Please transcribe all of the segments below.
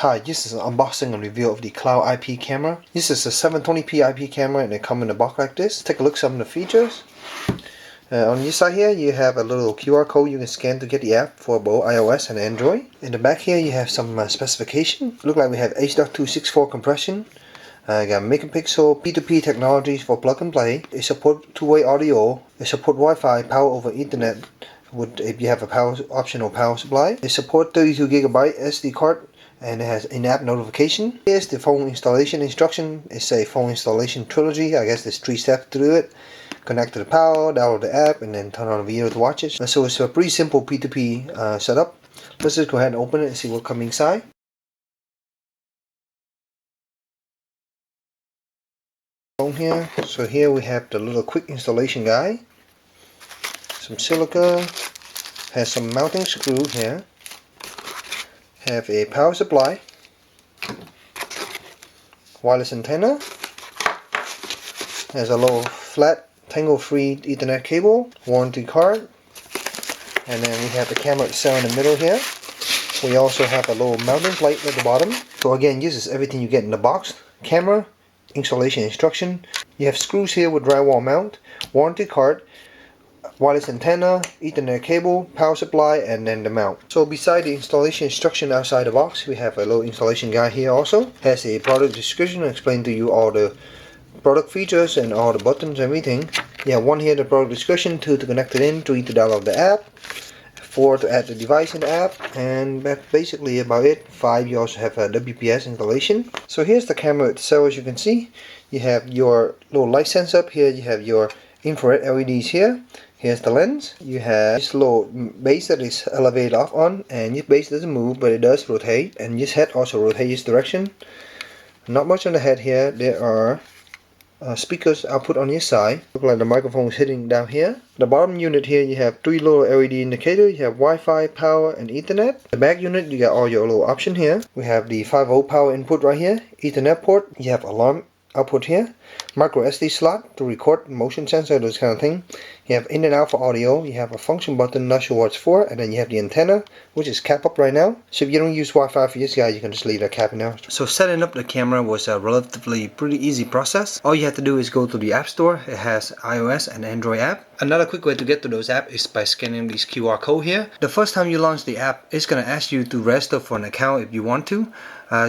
Hi, this is an unboxing and review of the Cloud IP camera. This is a 720p IP camera and it comes in a box like this. Take a look at some of the features. On this side here you have a little QR code you can scan to get the app for both iOS and Android. In the back here you have some specification. Look like we have H.264 compression. Got megapixel P2P technologies for plug and play. It supports two-way audio. It supports Wi-Fi, power over Ethernet if you have a optional power supply. It supports 32GB SD card. And it has in-app notification. Here's the phone installation instruction. It's a phone installation trilogy. I guess there's 3 steps to do it. Connect to the power, download the app, and then turn on the video to watch it. So it's a pretty simple P2P setup. Let's just go ahead and open it and see what comes inside. Here. So here we have the little quick installation guide. Some silica. Has some mounting screw here. Have a power supply, wireless antenna, has a little flat tangle-free Ethernet cable, warranty card, and then we have the camera itself in the middle here. We also have a little mounting plate at the bottom. So again, this is everything you get in the box: camera, installation instruction. You have screws here with drywall mount, warranty card, wireless antenna, Ethernet cable, power supply, and then the mount. So beside the installation instruction outside the box, we have a little installation guide here also. Has a product description, explain to you all the product features and all the buttons and everything. You have 1 here, the product description, 2 to connect it in, 3 to download the app, 4 to add the device in the app, and that's basically about it. 5, you also have a WPS installation. So here's the camera itself. As you can see, you have your little light sensor up here, you have your infrared LEDs here. Here's the lens. You have this little base that is elevated off on, and this base doesn't move, but it does rotate, and this head also rotates this direction. Not much on the head here. There are speakers output on this side. Look like the microphone is hitting down here. The bottom unit here, you have 3 little LED indicators. You have Wi-Fi, power, and Ethernet. The back unit, you got all your little options here. We have the 5V power input right here, Ethernet port. You have alarm output here, micro SD slot to record, motion sensor, those kind of thing. You have in and out for audio. You have a function button, not sure what it's for, and then you have the antenna, which is cap up right now. So if you don't use Wi-Fi for this guy, you can just leave that cap in there. So setting up the camera was a relatively pretty easy process. All you have to do is go to the App Store. It has iOS and Android app. Another quick way to get to those apps is by scanning this QR code here. The first time you launch the app, it's going to ask you to register for an account if you want to.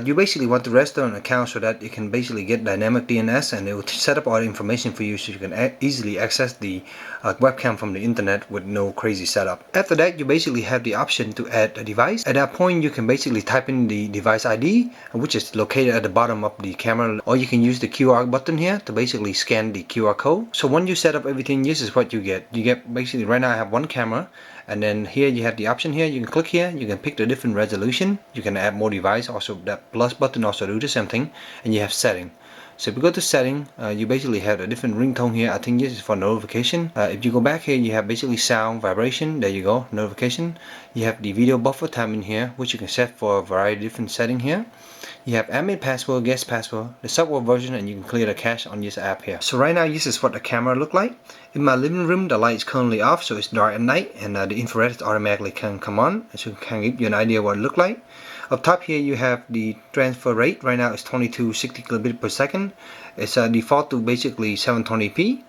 You basically want to register an account so that you can basically get dynamic DNS, and it will set up all the information for you so you can easily access the webcam from the internet with no crazy setup. After that, you basically have the option to add a device. At that point, you can basically type in the device ID, which is located at the bottom of the camera, or you can use the QR button here to basically scan the QR code. So when you set up everything, this is what you get. You get basically, right now I have 1 camera, and then here you have the option here. You can click here, you can pick the different resolution, you can add more device, also that plus button also do the same thing, and you have setting. So if you go to setting, you basically have a different ringtone here. I think this is for notification. If you go back here, you have basically sound, vibration, there you go, notification. You have the video buffer time in here, which you can set for a variety of different settings here. You have admin password, guest password, the software version, and you can clear the cache on this app here. So right now, this is what the camera look like. In my living room, the light is currently off, so it's dark at night, and the infrared automatically can come on, so it can give you an idea what it look like. Up top here you have the transfer rate. Right now it's 2260 kilobit per second. It's default to basically 720p.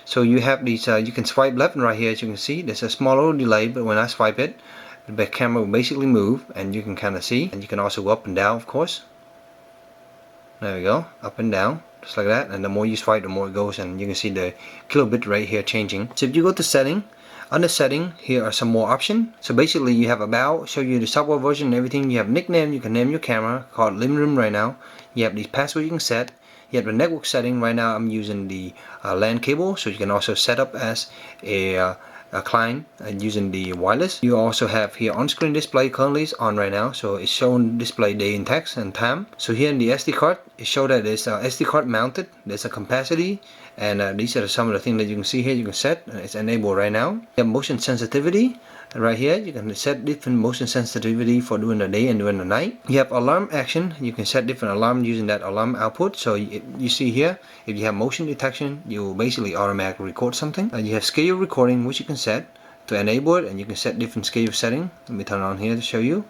So you have these, you can swipe left and right here. As you can see, there's a small little delay, but when I swipe it, the camera will basically move, and you can kind of see. And you can also go up and down, of course. There we go, up and down, just like that. And the more you swipe, the more it goes, and you can see the kilobit rate here changing. So if you go to setting, under setting, here are some more options. So basically you have about, show you the software version and everything. You have nickname, you can name your camera, called living room right now. You have the password you can set. You have the network setting. Right now I'm using the LAN cable, so you can also set up as a client using the wireless. You also have here on-screen display, currently is on right now, so it's showing display day in text and time. So here in the SD card, it shows that there's a SD card mounted, there's a capacity, and these are some of the things that you can see here. You can set, it's enabled right now. You have motion sensitivity. Right here you can set different motion sensitivity for during the day and during the night. You have alarm action. You can set different alarm using that alarm output. So you see here, if you have motion detection, you will basically automatically record something. You have schedule recording, which you can set to enable it, and you can set different schedule setting. Let me turn it on here to show you.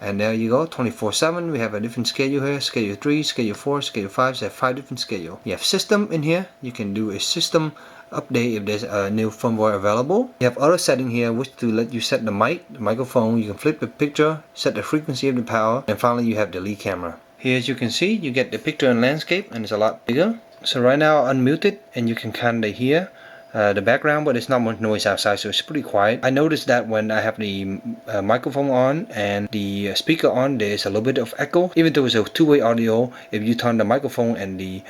And there you go, 24/7. We have a different schedule here, schedule 3, schedule 4, schedule 5. So 5 different schedules. You have system in here. You can do a system update if there's a new firmware available. You have other setting here, which to let you set the microphone. You can flip the picture, set the frequency of the power, and finally you have the lead camera. Here, as you can see, you get the picture in landscape, and it's a lot bigger. So right now I unmute it, and you can kind of hear the background, but it's not much noise outside, so it's pretty quiet. I noticed that when I have the microphone on and the speaker on, there's a little bit of echo. Even though it's a two-way audio, if you turn the microphone and the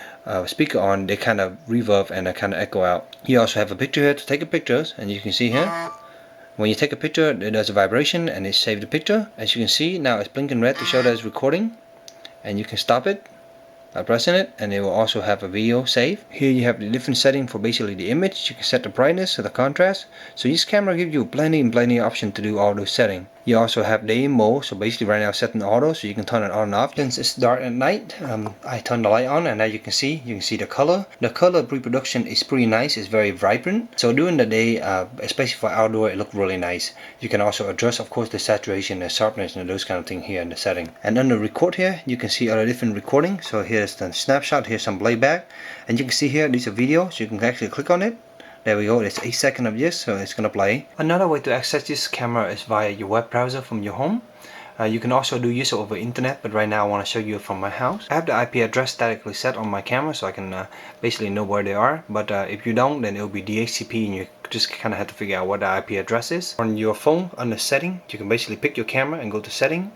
speaker on, they kind of reverb and kind of echo out. You also have a picture here to take pictures, and you can see here, when you take a picture, it does a vibration and it saves the picture. As you can see, now it's blinking red to show that it's recording, and you can stop it by pressing it, and it will also have a video save. Here you have the different setting for basically the image. You can set the brightness or the contrast. So this camera gives you plenty option to do all those settings. You also have day mode, so basically right now it's set in auto, so you can turn it on and off. Since it's dark at night, I turn the light on, and now you can see the color. The color pre-production is pretty nice. It's very vibrant. So during the day, especially for outdoor, it looks really nice. You can also adjust, of course, the saturation, the sharpness, and those kind of things here in the setting. And under record here, you can see other different recording. So here's the snapshot. Here's some playback, and you can see here there's a video, so you can actually click on it. There we go, it's 8 seconds of this, so it's gonna play. Another way to access this camera is via your web browser from your home. You can also do use over internet, but right now I want to show you from my house. I have the IP address statically set on my camera, so I can basically know where they are. But if you don't, then it will be DHCP, and you just kind of have to figure out what the IP address is. On your phone, under setting, you can basically pick your camera and go to setting.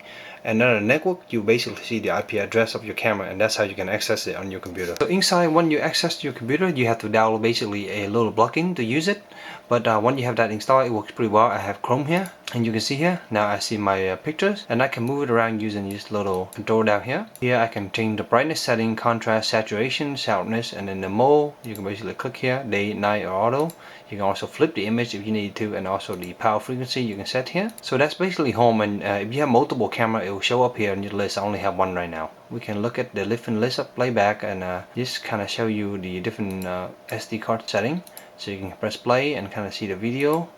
And under the network, you basically see the IP address of your camera, and that's how you can access it on your computer. So inside, when you access your computer, you have to download basically a little plugin to use it. But when you have that installed, it works pretty well. I have Chrome here, and you can see here, now I see my pictures, and I can move it around using this little control down here. Here I can change the brightness setting, contrast, saturation, sharpness, and then the mode, you can basically click here, day, night, or auto. You can also flip the image if you need to, and also the power frequency you can set here. So that's basically home, and if you have multiple cameras, it will show up here on your list. I only have one right now. We can look at the different list of playback, and just kind of show you the different SD card setting. So you can press play and kind of see the video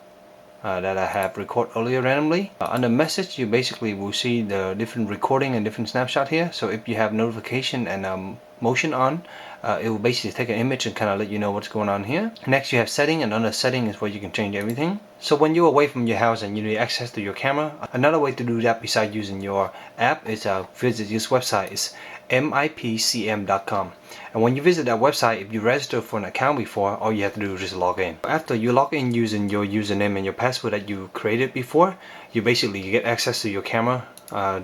that I have recorded earlier randomly. Under message, you basically will see the different recording and different snapshot here. So if you have notification and motion on, it will basically take an image and kind of let you know what's going on here. Next you have setting, and under setting is where you can change everything. So when you're away from your house and you need access to your camera, another way to do that besides using your app is visit this website. It's mipcm.com. And when you visit that website, if you register for an account before, all you have to do is just log in. After you log in using your username and your password that you created before, you basically get access to your camera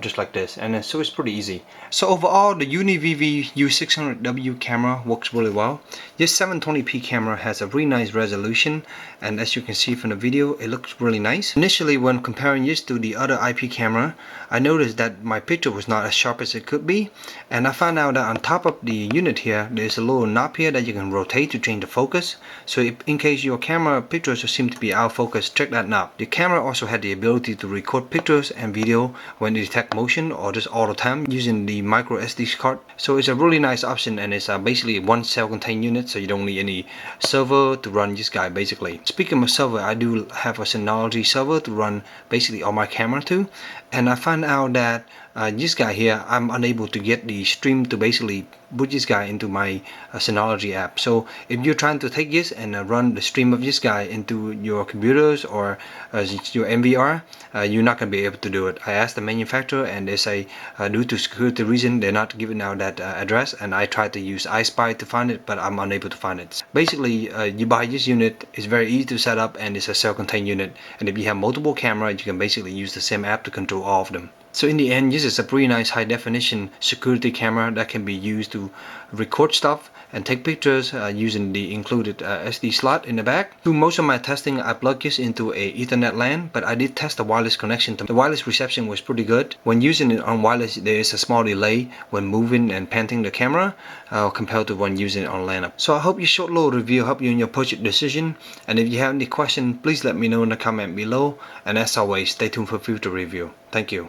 just like this, and so it's pretty easy. So overall, the Univivi U600W camera works really well. This 720p camera has a really nice resolution, and as you can see from the video, it looks really nice. Initially, when comparing this to the other IP camera, I noticed that my picture was not as sharp as it could be, and I found out that on top of the unit here, there's a little knob here that you can rotate to change the focus. So if, in case your camera pictures seem to be out of focus, check that knob. The camera also had the ability to record pictures and video when it detects motion or just all the time using the micro SD card. So it's a really nice option, and it's basically one self-contained unit, so you don't need any server to run this guy basically. Speaking of server, I do have a Synology server to run basically all my camera to, and I found out that this guy here, I'm unable to get the stream to basically put this guy into my Synology app. So if you're trying to take this and run the stream of this guy into your computers or your MVR, you're not going to be able to do it. I asked the manufacturer, and they say due to security reason, they're not giving out that address, and I tried to use iSpy to find it, but I'm unable to find it. Basically, you buy this unit, it's very easy to set up, and it's a self-contained unit, and if you have multiple cameras, you can basically use the same app to control all of them. So in the end, this is a pretty nice high definition security camera that can be used to record stuff and take pictures using the included SD slot in the back. Through most of my testing, I plugged this into a Ethernet LAN, but I did test the wireless connection. The wireless reception was pretty good. When using it on wireless, there is a small delay when moving and panting the camera compared to when using it on LAN. So I hope your short little review helped you in your purchase decision, and if you have any questions, please let me know in the comment below, and as always, stay tuned for future review. Thank you.